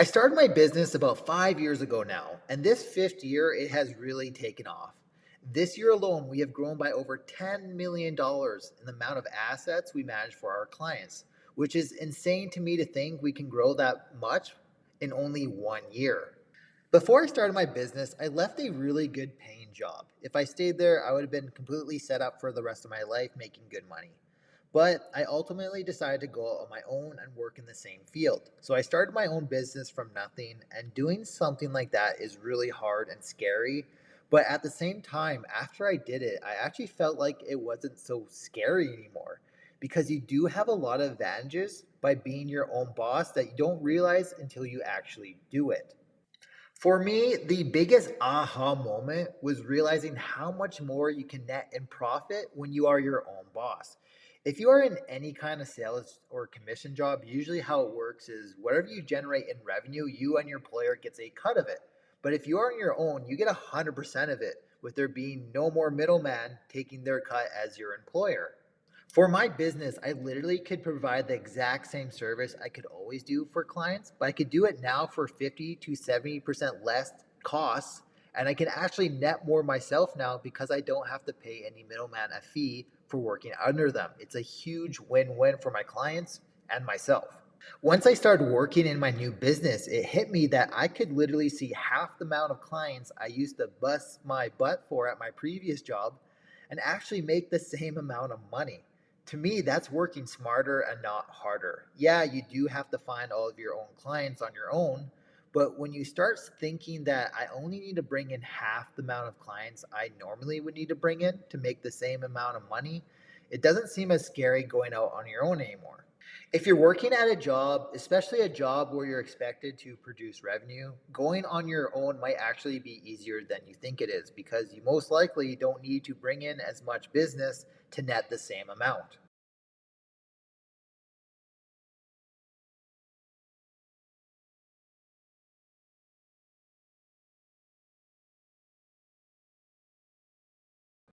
I started my business about 5 years ago now, and this fifth year it has really taken off. This year alone, we have grown by over $10 million in the amount of assets we manage for our clients, which is insane to me to think we can grow that much in only 1 year. Before I started my business, I left a really good paying job. If I stayed there, I would have been completely set up for the rest of my life making good money. But I ultimately decided to go out on my own and work in the same field. So I started my own business from nothing, and doing something like that is really hard and scary. But at the same time, after I did it, I actually felt like it wasn't so scary anymore because you do have a lot of advantages by being your own boss that you don't realize until you actually do it. For me, the biggest aha moment was realizing how much more you can net in profit when you are your own boss. If you are in any kind of sales or commission job, usually how it works is whatever you generate in revenue, you and your employer gets a cut of it. But if you are on your own, you get 100% of it, with there being no more middleman taking their cut as your employer. For my business, I literally could provide the exact same service I could always do for clients, but I could do it now for 50 to 70% less costs. And I can actually net more myself now because I don't have to pay any middleman a fee for working under them. It's a huge win win for my clients and myself. Once I started working in my new business, it hit me that I could literally see half the amount of clients I used to bust my butt for at my previous job and actually make the same amount of money. To me, that's working smarter and not harder. Yeah, you do have to find all of your own clients on your own, but when you start thinking that I only need to bring in half the amount of clients I normally would need to bring in to make the same amount of money, it doesn't seem as scary going out on your own anymore. If you're working at a job, especially a job where you're expected to produce revenue, going on your own might actually be easier than you think it is because you most likely don't need to bring in as much business to net the same amount.